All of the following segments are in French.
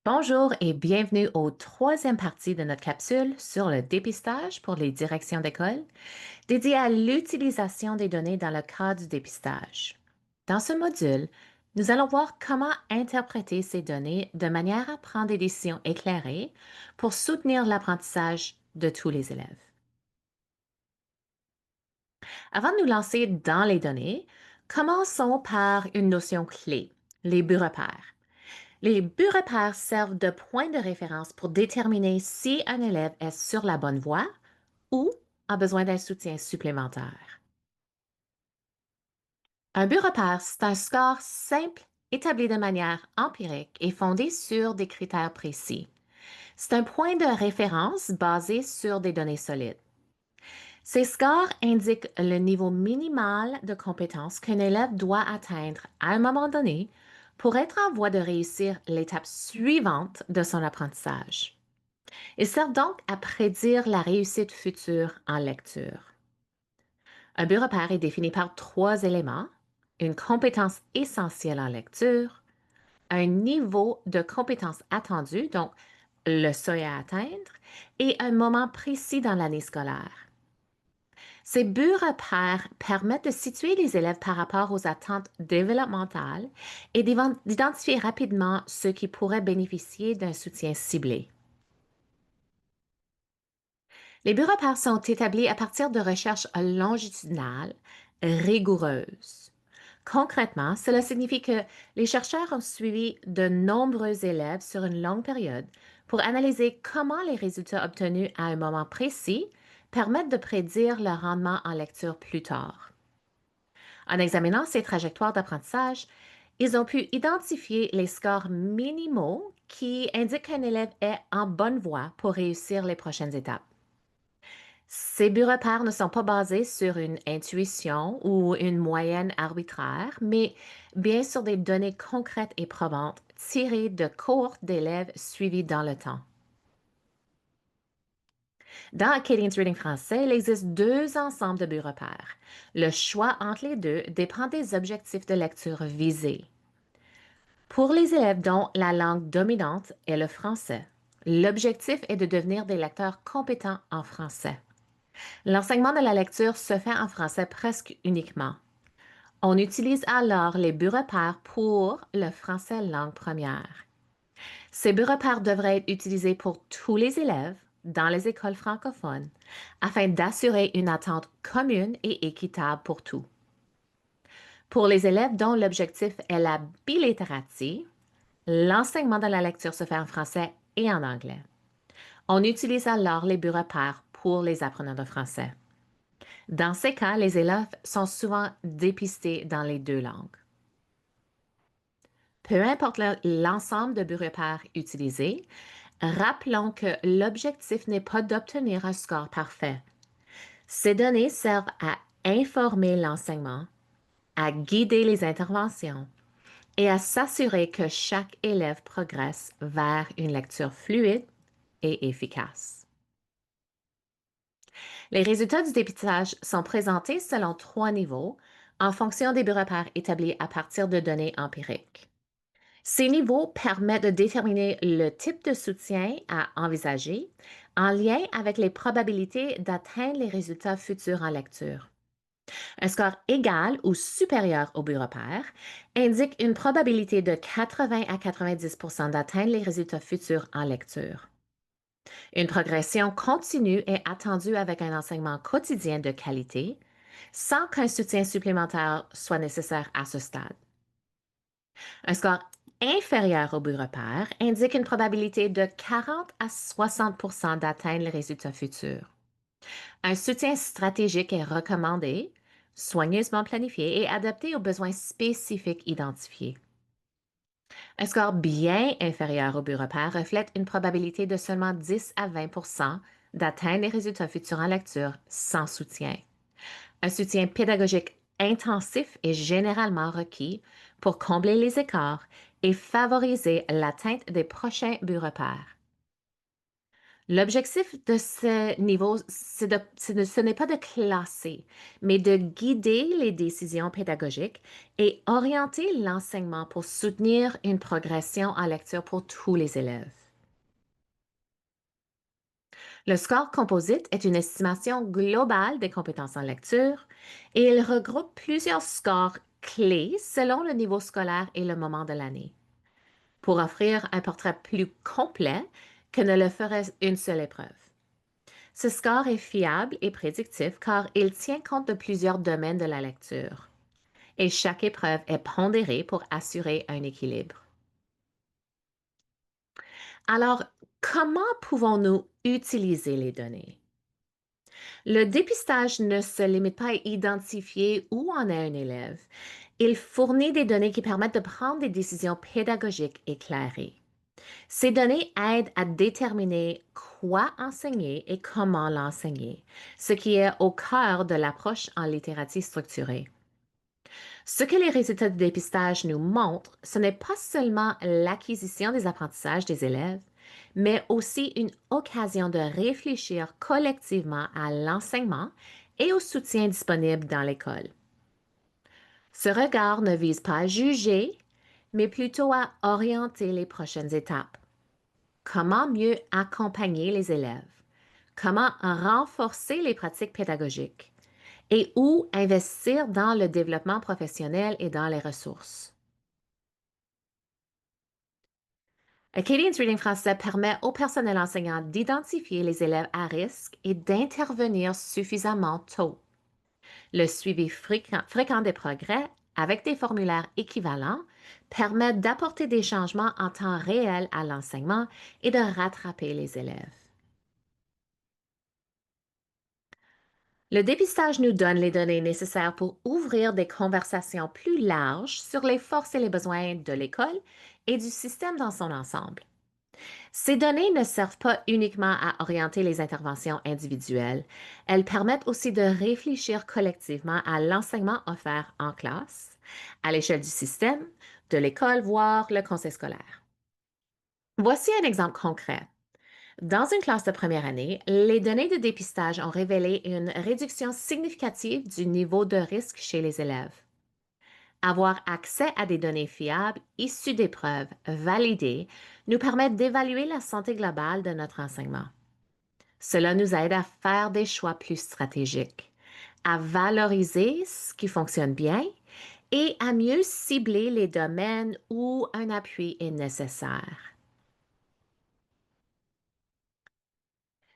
Bonjour et bienvenue aux troisième partie de notre capsule sur le dépistage pour les directions d'école, dédiée à l'utilisation des données dans le cadre du dépistage. Dans ce module, nous allons voir comment interpréter ces données de manière à prendre des décisions éclairées pour soutenir l'apprentissage de tous les élèves. Avant de nous lancer dans les données, commençons par une notion clé, les buts repères. Les buts repères servent de point de référence pour déterminer si un élève est sur la bonne voie ou a besoin d'un soutien supplémentaire. Un but repère, c'est un score simple établi de manière empirique et fondé sur des critères précis. C'est un point de référence basé sur des données solides. Ces scores indiquent le niveau minimal de compétences qu'un élève doit atteindre à un moment donné pour être en voie de réussir l'étape suivante de son apprentissage. Ils servent donc à prédire la réussite future en lecture. Un but repère est défini par trois éléments: une compétence essentielle en lecture, un niveau de compétence attendu, donc le seuil à atteindre, et un moment précis dans l'année scolaire. Ces buts repères permettent de situer les élèves par rapport aux attentes développementales et d'identifier rapidement ceux qui pourraient bénéficier d'un soutien ciblé. Les buts repères sont établis à partir de recherches longitudinales rigoureuses. Concrètement, cela signifie que les chercheurs ont suivi de nombreux élèves sur une longue période pour analyser comment les résultats obtenus à un moment précis permettent de prédire leur rendement en lecture plus tard. En examinant ces trajectoires d'apprentissage, ils ont pu identifier les scores minimaux qui indiquent qu'un élève est en bonne voie pour réussir les prochaines étapes. Ces buts repères ne sont pas basés sur une intuition ou une moyenne arbitraire, mais bien sur des données concrètes et probantes tirées de cohortes d'élèves suivis dans le temps. Dans Acadian's Reading français, il existe deux ensembles de buts repères. Le choix entre les deux dépend des objectifs de lecture visés. Pour les élèves dont la langue dominante est le français, l'objectif est de devenir des lecteurs compétents en français. L'enseignement de la lecture se fait en français presque uniquement. On utilise alors les buts repères pour le français langue première. Ces buts repères devraient être utilisés pour tous les élèves dans les écoles francophones afin d'assurer une attente commune et équitable pour tous. Pour les élèves dont l'objectif est la bilittératie, l'enseignement de la lecture se fait en français et en anglais. On utilise alors les buts repères pour les apprenants de français. Dans ces cas, les élèves sont souvent dépistés dans les deux langues. Peu importe l'ensemble de buts repères utilisés, rappelons que l'objectif n'est pas d'obtenir un score parfait. Ces données servent à informer l'enseignement, à guider les interventions et à s'assurer que chaque élève progresse vers une lecture fluide et efficace. Les résultats du dépistage sont présentés selon trois niveaux en fonction des buts repères établis à partir de données empiriques. Ces niveaux permettent de déterminer le type de soutien à envisager en lien avec les probabilités d'atteindre les résultats futurs en lecture. Un score égal ou supérieur au but repère indique une probabilité de 80 à 90 d'atteindre les résultats futurs en lecture. Une progression continue est attendue avec un enseignement quotidien de qualité, sans qu'un soutien supplémentaire soit nécessaire à ce stade. Un score inférieur au but repère indique une probabilité de 40 à 60 d'atteindre les résultats futurs. Un soutien stratégique est recommandé, soigneusement planifié et adapté aux besoins spécifiques identifiés. Un score bien inférieur au but repère reflète une probabilité de seulement 10 à 20 d'atteindre les résultats futurs en lecture sans soutien. Un soutien pédagogique intensif est généralement requis pour combler les écarts et favoriser l'atteinte des prochains buts repères. L'objectif de ce niveau, ce n'est pas de classer, mais de guider les décisions pédagogiques et orienter l'enseignement pour soutenir une progression en lecture pour tous les élèves. Le score composite est une estimation globale des compétences en lecture et il regroupe plusieurs scores clés selon le niveau scolaire et le moment de l'année, pour offrir un portrait plus complet que ne le ferait une seule épreuve. Ce score est fiable et prédictif car il tient compte de plusieurs domaines de la lecture et chaque épreuve est pondérée pour assurer un équilibre. Alors, comment pouvons-nous utiliser les données? Le dépistage ne se limite pas à identifier où en est un élève. Il fournit des données qui permettent de prendre des décisions pédagogiques éclairées. Ces données aident à déterminer quoi enseigner et comment l'enseigner, ce qui est au cœur de l'approche en littératie structurée. Ce que les résultats de dépistage nous montrent, ce n'est pas seulement l'acquisition des apprentissages des élèves, mais aussi une occasion de réfléchir collectivement à l'enseignement et au soutien disponible dans l'école. Ce regard ne vise pas à juger, mais plutôt à orienter les prochaines étapes. Comment mieux accompagner les élèves? Comment renforcer les pratiques pédagogiques? Et où investir dans le développement professionnel et dans les ressources? Acadians Reading français permet au personnel enseignant d'identifier les élèves à risque et d'intervenir suffisamment tôt. Le suivi fréquent des progrès avec des formulaires équivalents permet d'apporter des changements en temps réel à l'enseignement et de rattraper les élèves. Le dépistage nous donne les données nécessaires pour ouvrir des conversations plus larges sur les forces et les besoins de l'école et du système dans son ensemble. Ces données ne servent pas uniquement à orienter les interventions individuelles, elles permettent aussi de réfléchir collectivement à l'enseignement offert en classe, à l'échelle du système, de l'école, voire le conseil scolaire. Voici un exemple concret. Dans une classe de première année, les données de dépistage ont révélé une réduction significative du niveau de risque chez les élèves. Avoir accès à des données fiables, issues d'épreuves, validées, nous permet d'évaluer la santé globale de notre enseignement. Cela nous aide à faire des choix plus stratégiques, à valoriser ce qui fonctionne bien et à mieux cibler les domaines où un appui est nécessaire.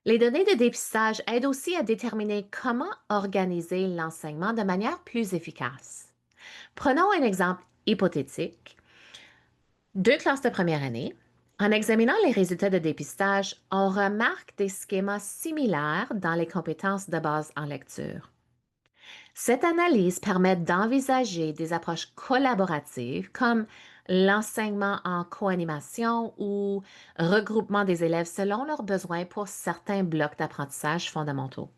Les données de dépistage aident aussi à déterminer comment organiser l'enseignement de manière plus efficace. Prenons un exemple hypothétique. Deux classes de première année. En examinant les résultats de dépistage, on remarque des schémas similaires dans les compétences de base en lecture. Cette analyse permet d'envisager des approches collaboratives comme l'enseignement en coanimation ou regroupement des élèves selon leurs besoins pour certains blocs d'apprentissage fondamentaux.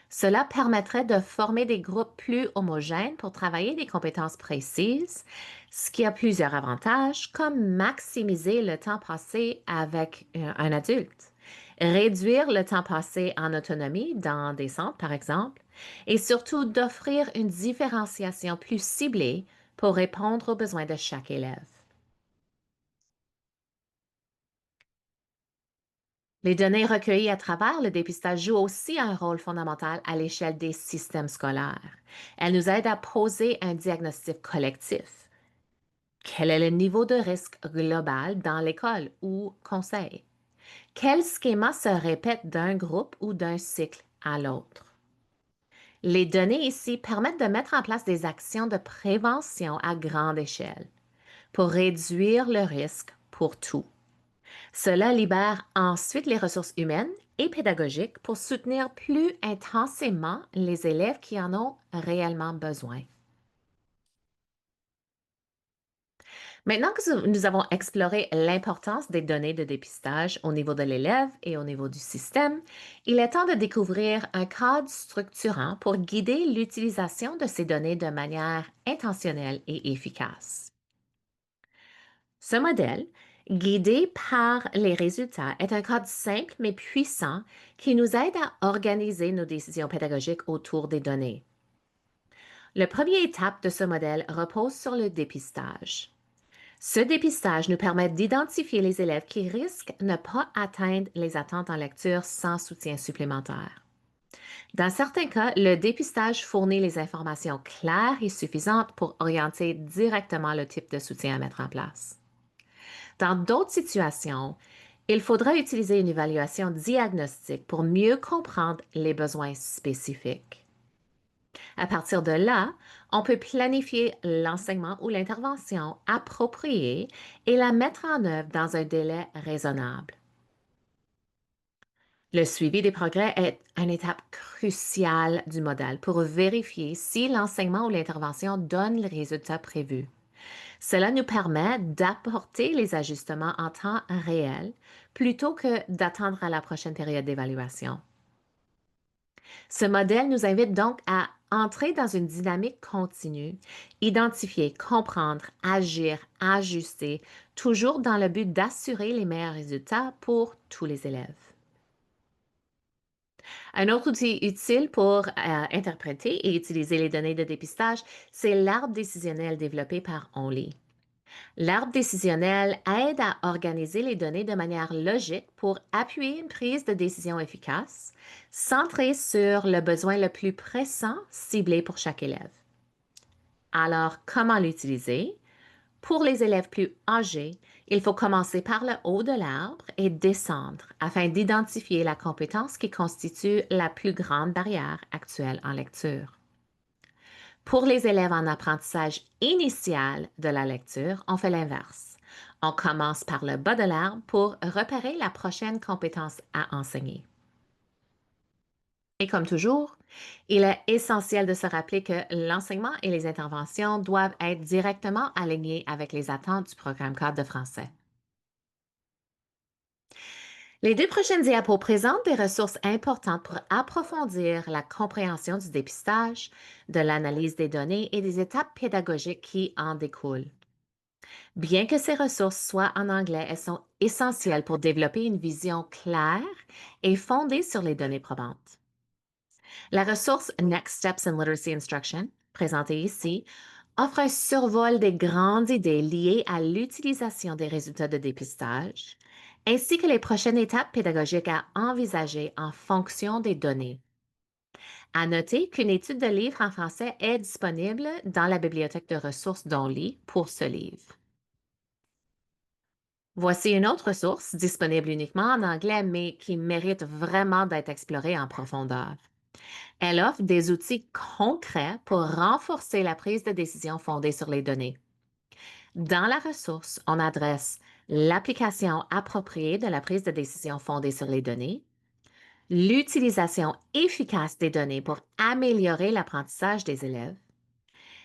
Cela permettrait de former des groupes plus homogènes pour travailler des compétences précises, ce qui a plusieurs avantages, comme maximiser le temps passé avec un adulte, réduire le temps passé en autonomie dans des centres, par exemple, et surtout d'offrir une différenciation plus ciblée pour répondre aux besoins de chaque élève. Les données recueillies à travers le dépistage jouent aussi un rôle fondamental à l'échelle des systèmes scolaires. Elles nous aident à poser un diagnostic collectif. Quel est le niveau de risque global dans l'école ou conseil? Quel schéma se répète d'un groupe ou d'un cycle à l'autre? Les données ici permettent de mettre en place des actions de prévention à grande échelle pour réduire le risque pour tout. Cela libère ensuite les ressources humaines et pédagogiques pour soutenir plus intensément les élèves qui en ont réellement besoin. Maintenant que nous avons exploré l'importance des données de dépistage au niveau de l'élève et au niveau du système, il est temps de découvrir un cadre structurant pour guider l'utilisation de ces données de manière intentionnelle et efficace. Ce modèle Guider par les résultats est un cadre simple mais puissant qui nous aide à organiser nos décisions pédagogiques autour des données. La première étape de ce modèle repose sur le dépistage. Ce dépistage nous permet d'identifier les élèves qui risquent de ne pas atteindre les attentes en lecture sans soutien supplémentaire. Dans certains cas, le dépistage fournit les informations claires et suffisantes pour orienter directement le type de soutien à mettre en place. Dans d'autres situations, il faudra utiliser une évaluation diagnostique pour mieux comprendre les besoins spécifiques. À partir de là, on peut planifier l'enseignement ou l'intervention appropriée et la mettre en œuvre dans un délai raisonnable. Le suivi des progrès est une étape cruciale du modèle pour vérifier si l'enseignement ou l'intervention donne le résultat prévu. Cela nous permet d'apporter les ajustements en temps réel plutôt que d'attendre à la prochaine période d'évaluation. Ce modèle nous invite donc à entrer dans une dynamique continue, identifier, comprendre, agir, ajuster, toujours dans le but d'assurer les meilleurs résultats pour tous les élèves. Un autre outil utile pour interpréter et utiliser les données de dépistage, c'est l'arbre décisionnel développé par Only. L'arbre décisionnel aide à organiser les données de manière logique pour appuyer une prise de décision efficace, centrée sur le besoin le plus pressant ciblé pour chaque élève. Alors, comment l'utiliser? Pour les élèves plus âgés, il faut commencer par le haut de l'arbre et descendre afin d'identifier la compétence qui constitue la plus grande barrière actuelle en lecture. Pour les élèves en apprentissage initial de la lecture, on fait l'inverse. On commence par le bas de l'arbre pour repérer la prochaine compétence à enseigner. Et comme toujours, il est essentiel de se rappeler que l'enseignement et les interventions doivent être directement alignés avec les attentes du programme cadre de français. Les deux prochaines diapos présentent des ressources importantes pour approfondir la compréhension du dépistage, de l'analyse des données et des étapes pédagogiques qui en découlent. Bien que ces ressources soient en anglais, elles sont essentielles pour développer une vision claire et fondée sur les données probantes. La ressource Next Steps in Literacy Instruction, présentée ici, offre un survol des grandes idées liées à l'utilisation des résultats de dépistage, ainsi que les prochaines étapes pédagogiques à envisager en fonction des données. À noter qu'une étude de livre en français est disponible dans la bibliothèque de ressources d'Only pour ce livre. Voici une autre ressource disponible uniquement en anglais, mais qui mérite vraiment d'être explorée en profondeur. Elle offre des outils concrets pour renforcer la prise de décision fondée sur les données. Dans la ressource, on adresse l'application appropriée de la prise de décision fondée sur les données, l'utilisation efficace des données pour améliorer l'apprentissage des élèves,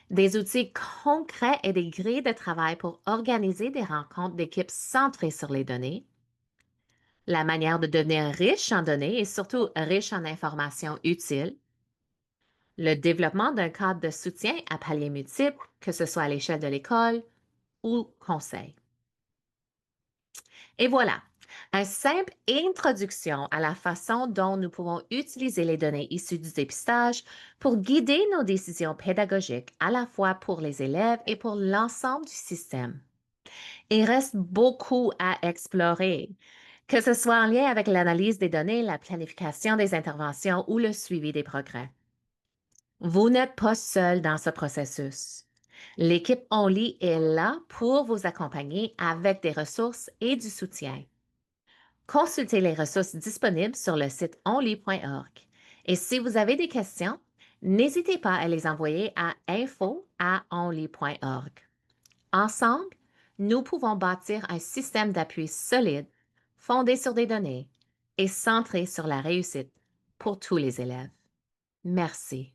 des outils concrets et des grilles de travail pour organiser des rencontres d'équipes centrées sur les données, la manière de devenir riche en données et surtout riche en informations utiles, le développement d'un cadre de soutien à paliers multiples, que ce soit à l'échelle de l'école ou conseil. Et voilà, une simple introduction à la façon dont nous pouvons utiliser les données issues du dépistage pour guider nos décisions pédagogiques à la fois pour les élèves et pour l'ensemble du système. Il reste beaucoup à explorer, que ce soit en lien avec l'analyse des données, la planification des interventions ou le suivi des progrès. Vous n'êtes pas seul dans ce processus. L'équipe Only est là pour vous accompagner avec des ressources et du soutien. Consultez les ressources disponibles sur le site only.org. Et si vous avez des questions, n'hésitez pas à les envoyer à info@only.org. Ensemble, nous pouvons bâtir un système d'appui solide, fondé sur des données et centré sur la réussite pour tous les élèves. Merci.